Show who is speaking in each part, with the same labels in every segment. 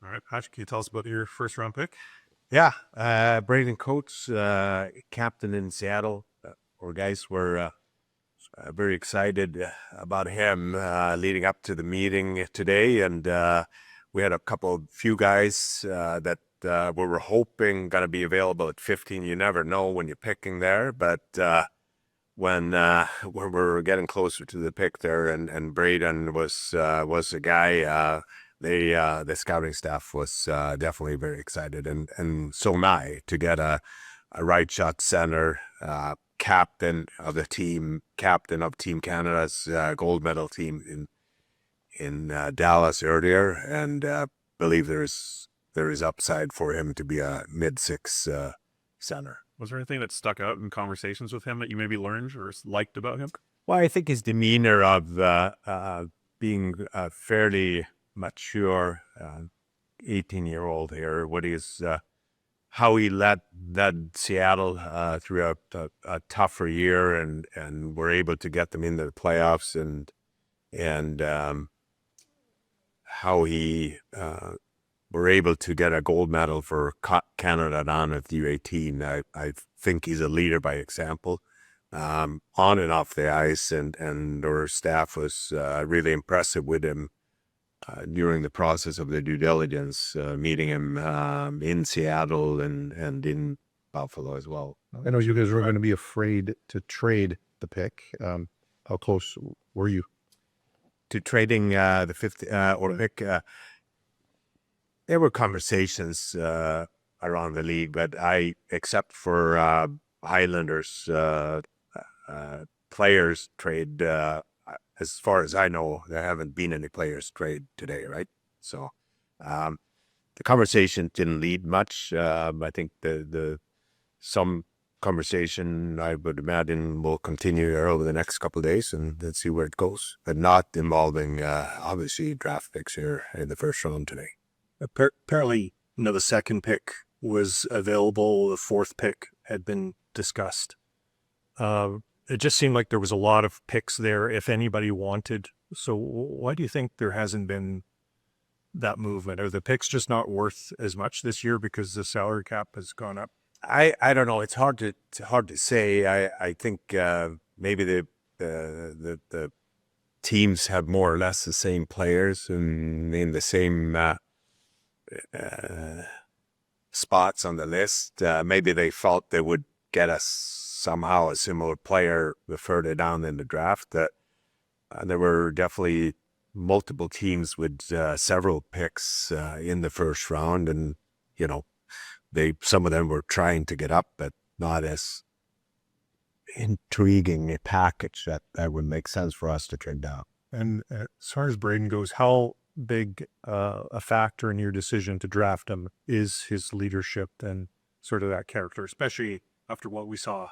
Speaker 1: All right, Patrik, can you tell us about your first round pick?
Speaker 2: Yeah, Braeden Cootes, captain in Seattle. Our guys were very excited about him leading up to the meeting today, and we had few guys that we were hoping going to be available at 15. You never know when you're picking there, but when we're getting closer to the pick there, and Braeden was a guy. The scouting staff was definitely very excited, and so am I, to get a right shot center, captain of Team Canada's gold medal team in Dallas earlier, and believe there is upside for him to be a mid-six center.
Speaker 1: Was there anything that stuck out in conversations with him that you maybe learned or liked about him?
Speaker 2: Well, I think his demeanor of being fairly mature 18-year-old here, how he led Seattle through a tougher year, and were able to get them into the playoffs, and how he were able to get a gold medal for Canada down at U18. I think he's a leader by example, on and off the ice, and our staff was really impressive with him during the process of the due diligence, meeting him in Seattle and in Buffalo as well.
Speaker 3: I know you guys were going to be afraid to trade the pick. How close were you
Speaker 2: to trading the fifth or pick? There were conversations around the league, but except for Highlanders players trade, as far as I know, there haven't been any players trade today, right? So the conversation didn't lead much. I think some conversation, I would imagine, will continue over the next couple of days, and let's see where it goes. But not involving, obviously, draft picks here in the first round today.
Speaker 4: Apparently, the second pick was available. The fourth pick had been discussed.
Speaker 1: It just seemed like there was a lot of picks there if anybody wanted. So why do you think there hasn't been that movement? Are the picks just not worth as much this year because the salary cap has gone up?
Speaker 2: I don't know. It's hard to say. I think maybe the teams have more or less the same players and in the same spots on the list. Maybe they felt they would get somehow a similar player the further down in the draft. That there were definitely multiple teams with several picks in the first round, and some of them were trying to get up, but not as intriguing a package that would make sense for us to trade down.
Speaker 1: And as far as Braeden goes, how big a factor in your decision to draft him is his leadership and sort of that character, especially after what we saw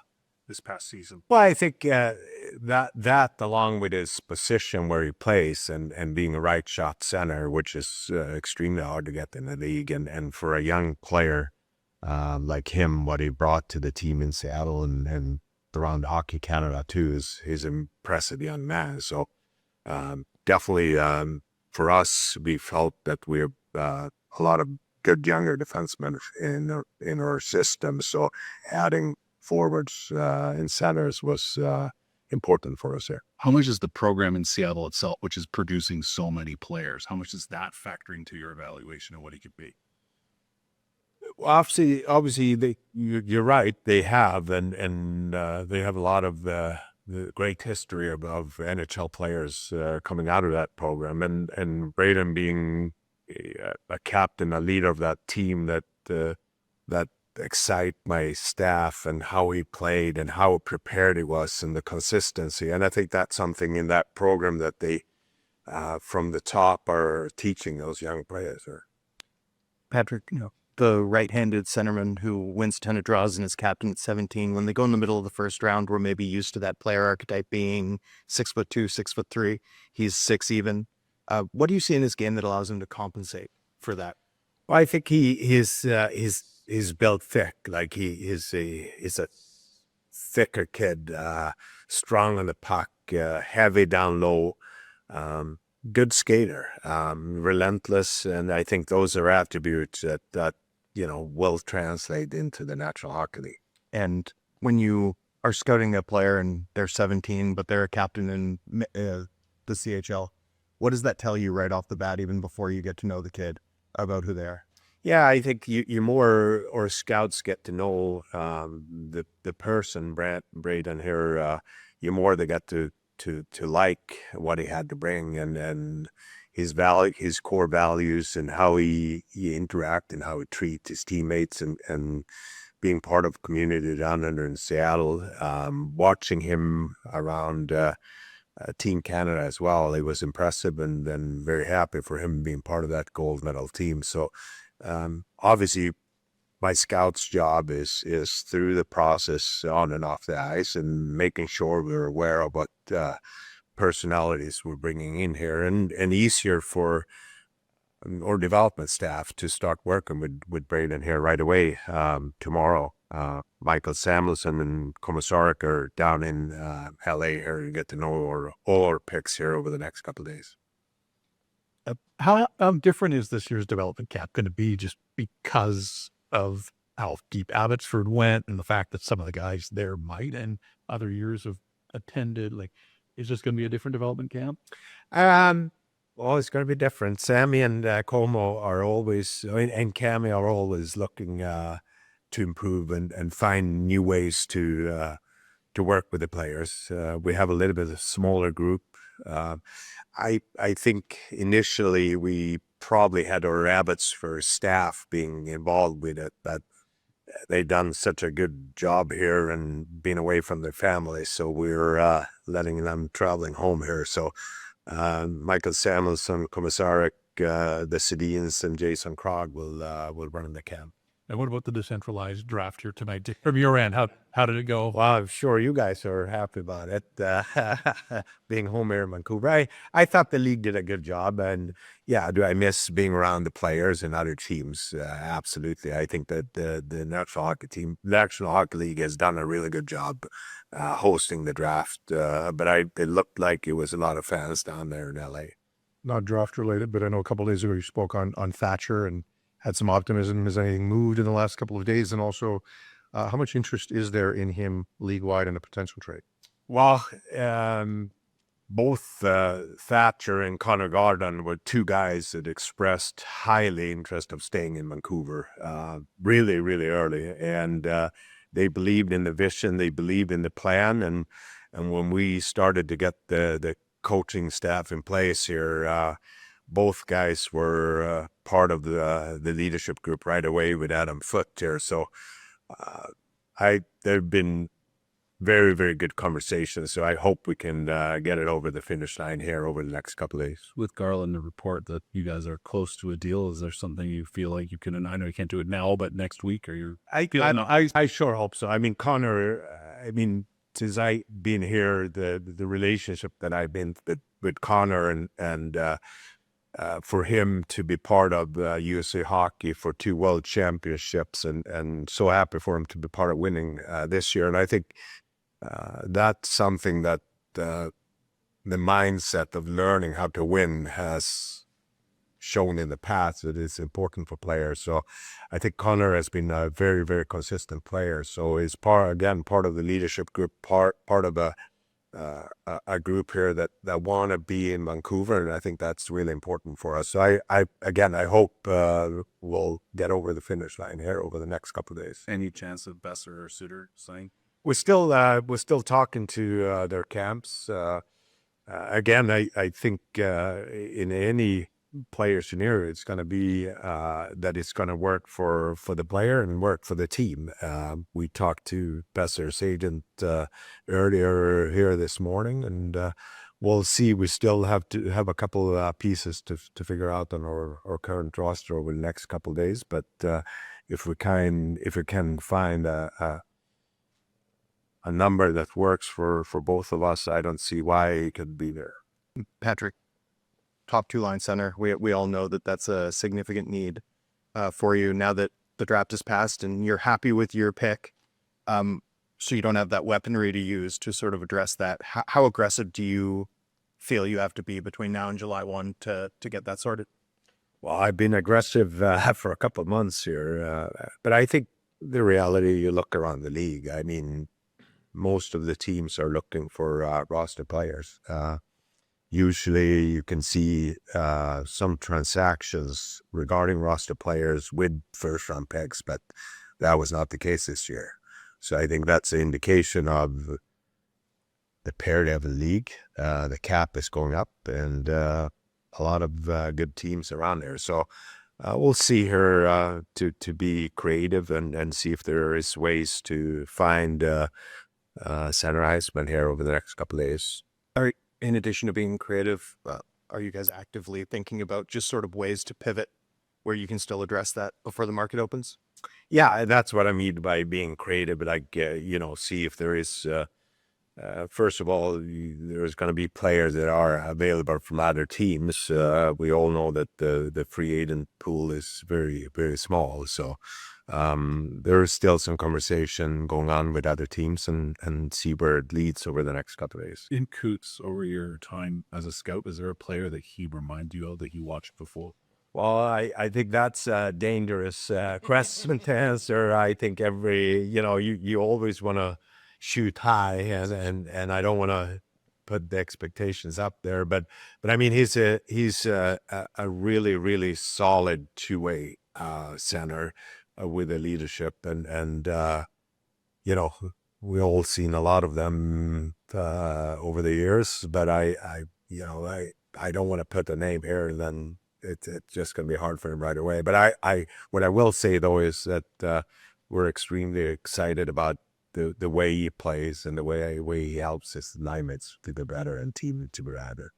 Speaker 1: this past season?
Speaker 2: Well, I think that along with his position where he plays and being a right shot center, which is extremely hard to get in the league, and for a young player like him, what he brought to the team in Seattle and around Hockey Canada too is impressive young man. So definitely for us, we felt that we have a lot of good younger defensemen in our system. So adding forwards and centers was important for us here.
Speaker 5: How much is the program in Seattle itself, which is producing so many players, how much is that factoring to your evaluation of what he could be?
Speaker 2: Obviously, you're right. They have, and they have a lot of the great history of NHL players coming out of that program, and Braeden being a captain, a leader of that team that excite my staff, and how he played and how prepared he was and the consistency. And I think that's something in that program that they from the top are teaching those young players.
Speaker 6: Patrik, the right-handed centerman who wins a ton of draws and is captain at 17, when they go in the middle of the first round, we're maybe used to that player archetype being 6'2", 6'3". He's 6 even. What do you see in his game that allows him to compensate for that?
Speaker 2: Well, I think he's built thick. Like he's a thicker kid, strong on the puck, heavy down low. good skater, relentless, and I think those are attributes that will translate into the National Hockey League.
Speaker 6: And when you are scouting a player and they're 17, but they're a captain in the CHL, what does that tell you right off the bat, even before you get to know the kid, about who they are?
Speaker 2: Yeah, I think you more, or scouts get to know the person, Braeden here. You more they get to like what he had to bring, and his core values, and how he interact and how he treat his teammates, and being part of community down under in Seattle. Watching him around Team Canada as well, it was impressive, and very happy for him being part of that gold medal team. So obviously my scout's job is through the process on and off the ice, and making sure we're aware of what personalities we're bringing in here, and easier for our development staff to start working with Braeden here right away. Tomorrow, Michael Samuelson and Komisarek are down in LA here to get to know all our picks here over the next couple of days.
Speaker 1: How different is this year's development camp going to be, just because of how deep Abbotsford went and the fact that some of the guys there might and other years have attended? Like, is this going to be a different development camp?
Speaker 2: Well, it's going to be different. Sammy and Como are always, and Cami are always looking to improve and find new ways to work with the players. We have a little bit of a smaller group. I think initially we probably had our Abbotsford staff being involved with it, but they've done such a good job here and being away from their families, so we're letting them traveling home here. So Michael Samuelson, Komisarek, the Sedins, and Jason Krog will run the camp.
Speaker 1: And what about the decentralized draft here tonight? From your end, how did it go?
Speaker 2: Well, I'm sure you guys are happy about it, being home here in Vancouver. I thought the league did a good job, and yeah, do I miss being around the players and other teams? Absolutely. I think that the National Hockey League has done a really good job hosting the draft, but it looked like it was a lot of fans down there in LA.
Speaker 3: Not draft related, but I know a couple of days ago you spoke on Thatcher and had some optimism. Has anything moved in the last couple of days? And also, how much interest is there in him league-wide in a potential trade?
Speaker 2: Well, both Thatcher and Conor Garland were two guys that expressed highly interest of staying in Vancouver really, really early. And they believed in the vision, they believed in the plan. And when we started to get the coaching staff in place here, both guys were part of the leadership group right away with Adam Foote here. So there've been very, very good conversations. So I hope we can get it over the finish line here over the next couple of days.
Speaker 5: With Garland, the report that you guys are close to a deal, is there something you feel like you can, and I know you can't do it now, but next week, or you're
Speaker 2: I sure hope so. I mean, Conor, since I've been here, the relationship that I've been with Conor and for him to be part of USA Hockey for 2 World Championships, and so happy for him to be part of winning this year. And I think that's something that the mindset of learning how to win has shown in the past that it's important for players. So I think Conor has been a very, very consistent player. So he's part of the leadership group, part of a group here that want to be in Vancouver, and I think that's really important for us. So I hope we'll get over the finish line here over the next couple of days.
Speaker 5: any chance of Besser or Suter signing?
Speaker 2: We're still talking to their camps. I think in any player scenario, it's going to be that it's going to work for the player and work for the team. We talked to Besser's agent earlier here this morning, and we'll see. We still have to have a couple pieces to figure out on our current roster over the next couple of days. But if we can find a number that works for both of us, I don't see why it could be there.
Speaker 6: Patrik, top 2-line center. We all know that that's a significant need for you now that the draft is passed and you're happy with your pick. So you don't have that weaponry to use to sort of address that. How aggressive do you feel you have to be between now and July 1 to get that sorted?
Speaker 2: Well, I've been aggressive for a couple of months here, but I think the reality, you look around the league, I mean, most of the teams are looking for roster players. Usually you can see some transactions regarding roster players with first-round picks, but that was not the case this year. So I think that's an indication of the parity of the league. The cap is going up, and a lot of good teams around there. So we'll see her to be creative and see if there is ways to find center Heisman here over the next couple of days.
Speaker 6: In addition to being creative, are you guys actively thinking about just sort of ways to pivot where you can still address that before the market opens?
Speaker 2: Yeah, that's what I mean by being creative. Like, see if there is, first of all, there's going to be players that are available from other teams. We all know that the free agent pool is very, very small. So there is still some conversation going on with other teams and see where it leads over the next couple of days.
Speaker 5: In Cootes, over your time as a scout, is there a player that he reminded you of that you watched before?
Speaker 2: Well, I think that's a dangerous question to answer. I think you always want to shoot high, and I don't want to put the expectations up there. But I mean, he's a really, really solid two-way center with a leadership, and we all seen a lot of them over the years. But I don't want to put a name here, and then it's just going to be hard for him right away. But what I will say though is that we're extremely excited about the way he plays and the way he helps his linemates to be better and team to be better.